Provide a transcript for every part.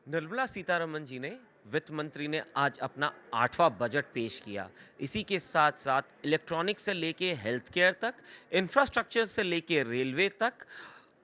निर्मला सीतारमन जी ने वित्त मंत्री ने आज अपना 8वां बजट पेश किया। इसी के साथ साथ इलेक्ट्रॉनिक से लेके हेल्थ केयर तक, इंफ्रास्ट्रक्चर से लेके रेलवे तक,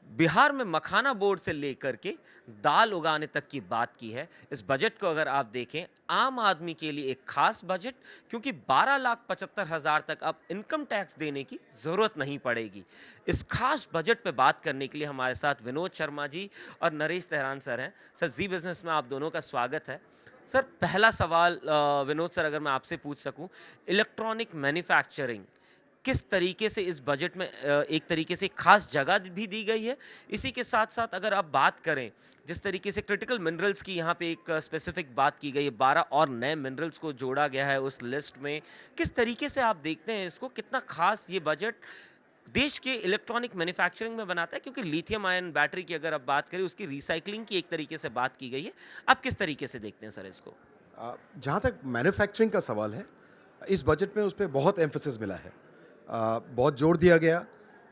बिहार में मखाना बोर्ड से लेकर के दाल उगाने तक की बात की है। इस बजट को अगर आप देखें, आम आदमी के लिए एक खास बजट, क्योंकि 12,75,000 तक अब इनकम टैक्स देने की ज़रूरत नहीं पड़ेगी। इस खास बजट पे बात करने के लिए हमारे साथ विनोद शर्मा जी और नरेश तेहरान सर हैं। सर, जी बिज़नेस में आप दोनों का स्वागत है। सर, पहला सवाल विनोद सर, अगर मैं आपसे पूछ सकूं, इलेक्ट्रॉनिक मैन्युफैक्चरिंग किस तरीके से इस बजट में एक तरीके से खास जगह भी दी गई है। इसी के साथ-साथ अगर आप बात करें, जिस तरीके से क्रिटिकल मिनरल्स की यहाँ पे एक स्पेसिफिक बात की गई है, 12 और नए मिनरल्स को जोड़ा गया है उस लिस्ट में। किस तरीके से आप देखते हैं इसको? कितना खास ये बजट देश के इलेक्ट्रॉनिक मैन्युफैक्चरिंग में बनाता है? क्योंकि लिथियम आयन बैटरी की अगर आप बात करें, उसकी रिसाइक्लिंग की एक तरीके से बात की गई है। आप किस तरीके से देखते हैं सर इसको? जहाँ तक मैन्युफैक्चरिंग का सवाल है, इस बजट में उस पे बहुत एम्फेसिस मिला है। बहुत जोर दिया गया,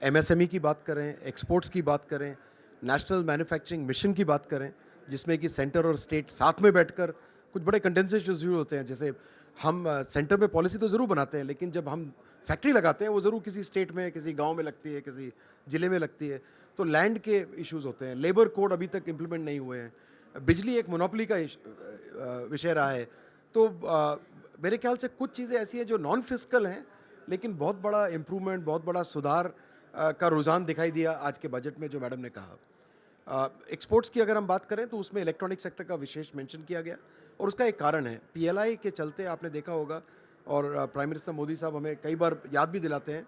एमएसएमई की बात करें, एक्सपोर्ट्स की बात करें, नेशनल मैन्युफैक्चरिंग मिशन की बात करें, जिसमें कि सेंटर और स्टेट साथ में बैठकर कुछ बड़े कंटेंसेस इश्यूज होते हैं। जैसे हम सेंटर में पॉलिसी तो ज़रूर बनाते हैं, लेकिन जब हम फैक्ट्री लगाते हैं, वो ज़रूर किसी स्टेट में, किसी गाँव में लगती है, किसी ज़िले में लगती है। तो लैंड के इश्यूज़ होते हैं, लेबर कोड अभी तक इम्प्लीमेंट नहीं हुए हैं, बिजली एक मोनोपोली का विषय रहा है। तो मेरे ख्याल से कुछ चीज़ें ऐसी हैं जो नॉन फिस्कल हैं, लेकिन बहुत बड़ा इम्प्रूवमेंट, बहुत बड़ा सुधार का रुझान दिखाई दिया आज के बजट में, जो मैडम ने कहा। एक्सपोर्ट्स की अगर हम बात करें तो उसमें इलेक्ट्रॉनिक सेक्टर का विशेष मेंशन किया गया, और उसका एक कारण है, पीएलआई के चलते आपने देखा होगा, और प्राइम मिनिस्टर मोदी साहब हमें कई बार याद भी दिलाते हैं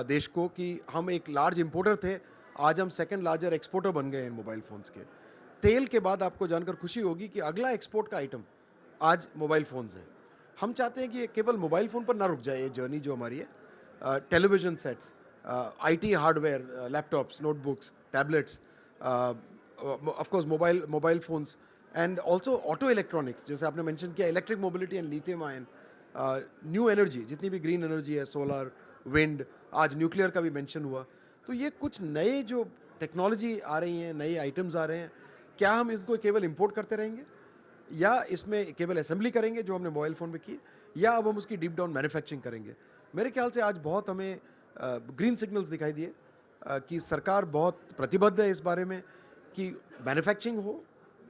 देश को, कि हम एक लार्ज इंपोर्टर थे, आज हम सेकंड लार्जर एक्सपोर्टर बन गए हैं मोबाइल फ़ोन्स के। तेल के बाद आपको जानकर खुशी होगी कि अगला एक्सपोर्ट का आइटम आज मोबाइल फ़ोन्स है। हम चाहते हैं कि ये केवल मोबाइल फ़ोन पर ना रुक जाए, ये जर्नी जो हमारी है। Television sets, IT hardware, laptops, notebooks, tablets, of course mobile phones, and also auto electronics, जैसे आपने मेंशन किया, electric mobility and lithium ion, new energy, जितनी भी ग्रीन एनर्जी है, सोलर, विंड, आज न्यूक्लियर का भी मेंशन हुआ। तो ये कुछ नए जो टेक्नोलॉजी आ रही हैं, नए आइटम्स आ रहे हैं, क्या हम इनको केवल इंपोर्ट करते रहेंगे, या इसमें केवल असेंबली करेंगे जो हमने मोबाइल फ़ोन में की, या अब हम उसकी डीप डाउन मैन्युफैक्चरिंग करेंगे? मेरे ख्याल से आज बहुत हमें ग्रीन सिग्नल्स दिखाई दिए, कि सरकार बहुत प्रतिबद्ध है इस बारे में कि मैन्युफैक्चरिंग हो,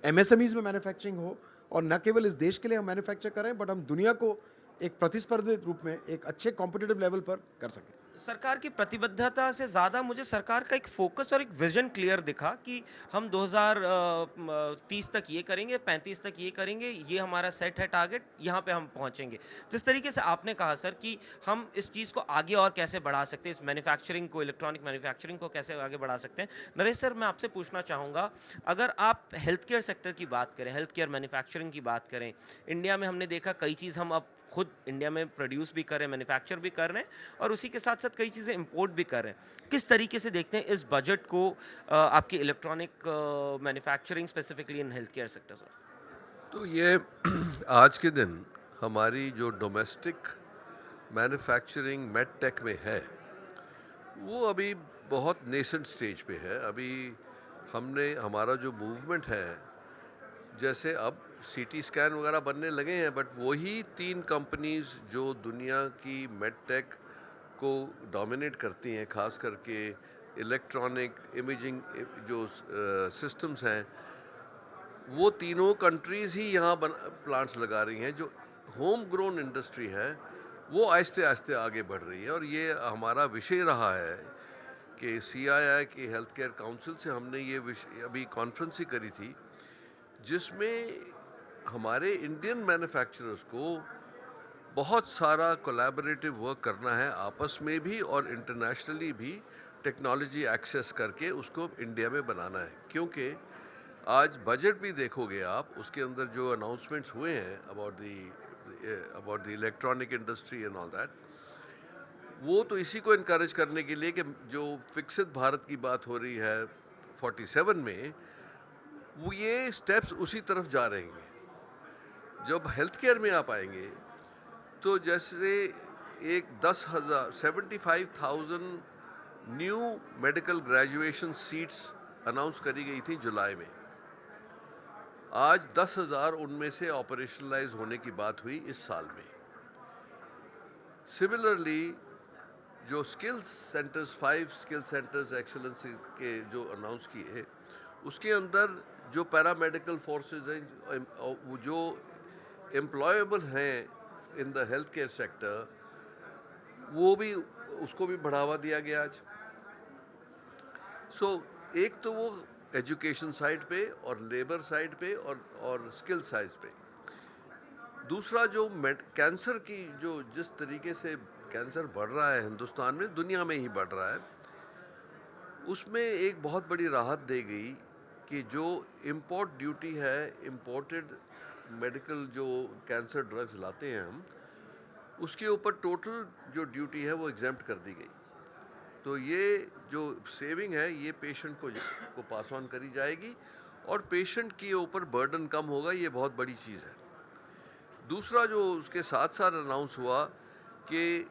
एमएसएमईज़ में मैन्युफैक्चरिंग हो, और न केवल इस देश के लिए हम मैन्युफैक्चर करें, बट हम दुनिया को एक प्रतिस्पर्धी रूप में एक अच्छे कॉम्पिटिटिव लेवल पर कर सकें। सरकार की प्रतिबद्धता से ज़्यादा मुझे सरकार का एक फ़ोकस और एक विज़न क्लियर दिखा कि हम 2030 तक ये करेंगे, 35 तक ये करेंगे, ये हमारा सेट है टारगेट, यहाँ पे हम पहुँचेंगे। जिस तरीके से आपने कहा सर कि हम इस चीज़ को आगे और कैसे बढ़ा सकते हैं, इस मैन्युफैक्चरिंग को, इलेक्ट्रॉनिक मैन्युफैक्चरिंग को कैसे आगे बढ़ा सकते हैं। नरेश सर, मैं आपसे पूछना चाहूँगा, अगर आप हेल्थ केयर सेक्टर की बात करें, हेल्थ केयर मैन्युफैक्चरिंग की बात करें, इंडिया में हमने देखा कई चीज़ हम अब खुद इंडिया में प्रोड्यूस भी कर रहे हैं, मैन्युफैक्चर भी कर रहे हैं, और उसी के साथ-साथ कई चीज़ें इंपोर्ट भी कर रहे हैं। किस तरीके से देखते हैं इस बजट को, आपके electronic manufacturing specifically in health care sector sir? तो ये आज के दिन हमारी जो डोमेस्टिक मैन्युफैक्चरिंग मेड टेक में है, वो अभी बहुत नेसेंट स्टेज पे है। अभी हमने हमारा जो मूवमेंट है, जैसे अब सीटी स्कैन वगैरह बनने लगे हैं, बट वही तीन कंपनीज जो दुनिया की मेड टेक को डोमिनेट करती हैं, खास करके इलेक्ट्रॉनिक इमेजिंग जो सिस्टम्स हैं, वो तीनों कंट्रीज़ ही यहाँ प्लांट्स लगा रही हैं। जो होम ग्रोन इंडस्ट्री है, वो आहिस्ते आहिस्ते आगे बढ़ रही है, और ये हमारा विषय रहा है कि सीआईआई की हेल्थ केयर काउंसिल से हमने ये विषय अभी कॉन्फ्रेंस ही करी थी, जिसमें हमारे इंडियन मैन्युफैक्चरर्स को बहुत सारा कोलैबोरेटिव वर्क करना है, आपस में भी और इंटरनेशनली भी, टेक्नोलॉजी एक्सेस करके उसको इंडिया में बनाना है। क्योंकि आज बजट भी देखोगे आप, उसके अंदर जो अनाउंसमेंट्स हुए हैं about the electronic industry and all that, वो तो इसी को इनकरेज करने के लिए कि जो विकसित भारत की बात हो रही है 47 में, वो ये स्टेप्स उसी तरफ जा रहे हैं। जब हेल्थ केयर में आप आएंगे, तो जैसे एक 10,000 75,000 new medical graduation seats announce करी गई थी जुलाई में। आज 10,000 उनमें से ऑपरेशनलाइज होने की बात हुई इस साल में। सिमिलरली जो skills centres, 5 skill centres excellence के जो अनाउंस किए, उसके अंदर जो पैरामेडिकल फोर्सेज हैं, वो जो एम्प्लॉयबल हैं in the health care sector, वो भी, उसको भी बढ़ावा दिया गया आज। सो एक तो वो एजुकेशन साइड पे और लेबर साइड पे और स्किल साइड पे। दूसरा जो कैंसर की जो जिस तरीके से कैंसर बढ़ रहा है हिंदुस्तान में, दुनिया में ही बढ़ रहा है, उसमें एक बहुत बड़ी राहत दी गई कि जो इम्पोर्ट ड्यूटी है, इम्पोर्टेड मेडिकल जो कैंसर ड्रग्स लाते हैं हम, उसके ऊपर टोटल जो ड्यूटी है वो एग्जेम्प्ट कर दी गई। तो ये जो सेविंग है ये पेशेंट को पास ऑन करी जाएगी और पेशेंट के ऊपर बर्डन कम होगा, ये बहुत बड़ी चीज़ है। दूसरा जो उसके साथ साथ अनाउंस हुआ कि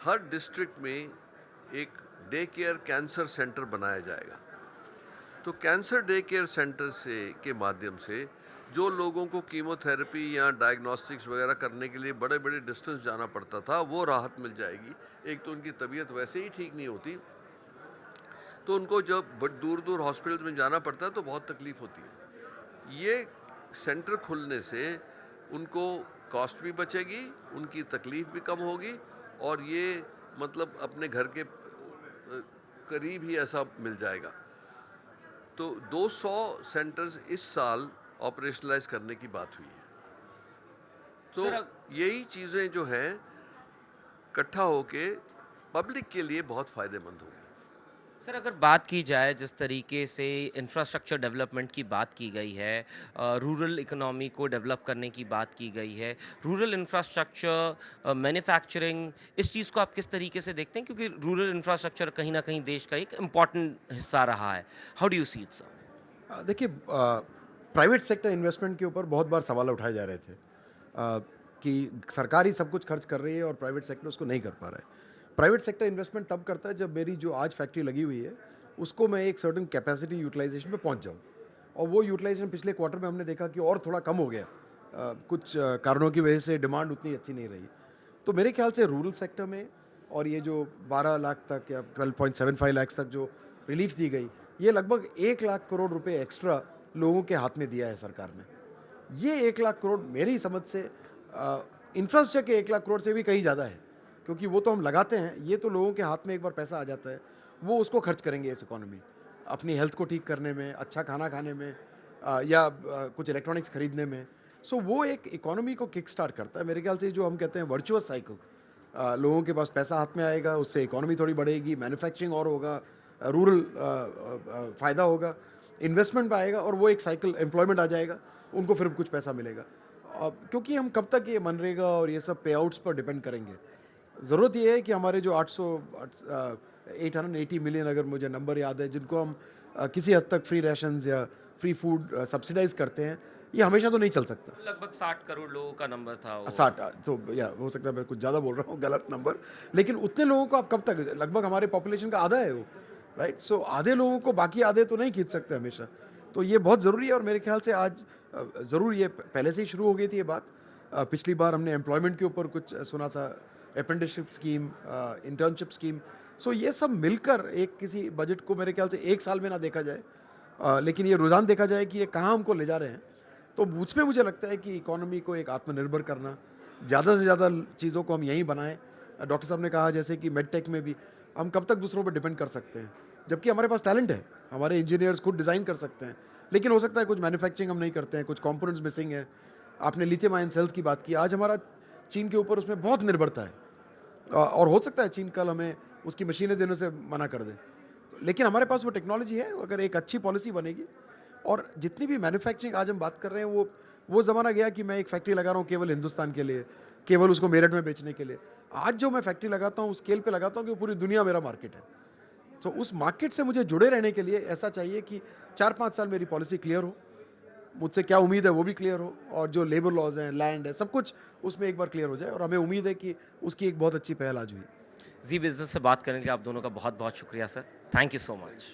हर डिस्ट्रिक्ट में एक डे केयर कैंसर सेंटर बनाया जाएगा। तो कैंसर डे केयर सेंटर के माध्यम से जो लोगों को कीमोथेरेपी या डायग्नोस्टिक्स वगैरह करने के लिए बड़े बड़े डिस्टेंस जाना पड़ता था, वो राहत मिल जाएगी। एक तो उनकी तबीयत वैसे ही ठीक नहीं होती, तो उनको जब दूर दूर हॉस्पिटल्स में जाना पड़ता है तो बहुत तकलीफ होती है। ये सेंटर खुलने से उनको कॉस्ट भी बचेगी, उनकी तकलीफ भी कम होगी, और ये मतलब अपने घर के करीब ही ऐसा मिल जाएगा। तो 200 सेंटर्स इस साल ऑपरेशनलाइज करने की बात हुई है। तो यही चीज़ें जो हैं इकट्ठा होके पब्लिक के लिए बहुत फ़ायदेमंद होंगी। सर, अगर बात की जाए जिस तरीके से इंफ्रास्ट्रक्चर डेवलपमेंट की बात की गई है, रूरल इकोनॉमी को डेवलप करने की बात की गई है, रूरल इंफ्रास्ट्रक्चर, मैन्युफैक्चरिंग, इस चीज़ को आप किस तरीके से देखते हैं? क्योंकि रूरल इंफ्रास्ट्रक्चर कहीं ना कहीं देश का एक इम्पॉर्टेंट हिस्सा रहा है। How do you see it sir? देखिए, प्राइवेट सेक्टर इन्वेस्टमेंट के ऊपर बहुत बार सवाल उठाए जा रहे थे कि सरकार ही सब कुछ खर्च कर रही है और प्राइवेट सेक्टर उसको नहीं कर पा रहा है। प्राइवेट सेक्टर इन्वेस्टमेंट तब करता है जब मेरी जो आज फैक्ट्री लगी हुई है उसको मैं एक सर्टेन कैपेसिटी यूटिलाइजेशन पे पहुंच जाऊं, और वो यूटिलाइजेशन पिछले क्वार्टर में हमने देखा कि और थोड़ा कम हो गया। कुछ कारणों की वजह से डिमांड उतनी अच्छी नहीं रही। तो मेरे ख्याल से रूरल सेक्टर में और ये जो 12 लाख तक या 12.75 लाख तक जो रिलीफ दी गई, ये लगभग 1 लाख करोड़ रुपए एक्स्ट्रा लोगों के हाथ में दिया है सरकार ने। ये 1 लाख करोड़ मेरी समझ से इंफ्रास्ट्रक्चर के 1 लाख करोड़ से भी कहीं ज़्यादा है, क्योंकि वो तो हम लगाते हैं, ये तो लोगों के हाथ में एक बार पैसा आ जाता है, वो उसको खर्च करेंगे इस इकोनॉमी, अपनी हेल्थ को ठीक करने में, अच्छा खाना खाने में, या कुछ इलेक्ट्रॉनिक्स खरीदने में। सो वो एक इकोनॉमी को किक स्टार्ट करता है। मेरे ख्याल से जो हम कहते हैं वर्चुअस साइकिल, लोगों के पास पैसा हाथ में आएगा, उससे इकोनॉमी थोड़ी बढ़ेगी, मैन्युफैक्चरिंग और होगा, रूरल फ़ायदा होगा, इन्वेस्टमेंट आएगा, और वो एक साइकिल, एम्प्लॉयमेंट आ जाएगा, उनको फिर कुछ पैसा मिलेगा। क्योंकि हम कब तक ये मनरेगा और ये सब पे आउट्स पर डिपेंड करेंगे? ज़रूरत ये है कि हमारे जो 880 मिलियन, अगर मुझे नंबर याद है, जिनको हम किसी हद तक फ्री राशंस या फ्री फूड सब्सिडाइज करते हैं, ये हमेशा तो नहीं चल सकता। लगभग 60 करोड़ लोगों का नंबर था वो। 60, तो या हो सकता है मैं कुछ ज़्यादा बोल रहा हूँ, गलत नंबर, लेकिन उतने लोगों को आप कब तक, लगभग हमारे पॉपुलेशन का आधा है वो, राइट? सो आधे लोगों को बाकी आधे तो नहीं खींच सकते हमेशा। तो ये बहुत ज़रूरी है, और मेरे ख्याल से आज ज़रूर ये पहले से ही शुरू हो गई थी ये बात। पिछली बार हमने एम्प्लॉयमेंट के ऊपर कुछ सुना था, अप्रेंटिसशिप स्कीम, इंटर्नशिप स्कीम। सो ये सब मिलकर एक किसी बजट को मेरे ख्याल से एक साल में ना देखा जाए, लेकिन ये रुझान देखा जाए कि ये कहाँ हमको ले जा रहे हैं। तो उसमें मुझे लगता है कि इकोनॉमी को एक आत्मनिर्भर करना, ज़्यादा से ज़्यादा चीज़ों को हम यहीं बनाएं। डॉक्टर साहब ने कहा जैसे कि मेडटेक में भी हम कब तक दूसरों पर डिपेंड कर सकते हैं, जबकि हमारे पास टैलेंट है, हमारे इंजीनियर्स खुद डिज़ाइन कर सकते हैं, लेकिन हो सकता है कुछ मैन्युफैक्चरिंग हम नहीं करते हैं, कुछ कंपोनेंट्स मिसिंग है। आपने लिथियम आयन सेल्स की बात की, आज हमारा चीन के ऊपर उसमें बहुत निर्भरता है, और हो सकता है चीन कल हमें उसकी मशीनें देने से मना कर दे, लेकिन हमारे पास वो टेक्नोलॉजी है। अगर एक अच्छी पॉलिसी बनेगी, और जितनी भी मैन्युफैक्चरिंग आज हम बात कर रहे हैं, वो ज़माना गया कि मैं एक फैक्ट्री लगा रहा हूँ केवल हिंदुस्तान के लिए, केवल उसको मेरठ में बेचने के लिए। आज जो मैं फैक्ट्री लगाता हूँ उस स्केल पे लगाता हूँ कि पूरी दुनिया मेरा मार्केट है। तो उस मार्केट से मुझे जुड़े रहने के लिए ऐसा चाहिए कि 4-5 साल मेरी पॉलिसी क्लियर हो, मुझसे क्या उम्मीद है वो भी क्लियर हो, और जो लेबर लॉज हैं, लैंड है, सब कुछ उसमें एक बार क्लियर हो जाए, और हमें उम्मीद है कि उसकी एक बहुत अच्छी पहल आज हुई। जी बिज़नेस से बात करने के लिए आप दोनों का बहुत बहुत शुक्रिया sir. Thank you so much.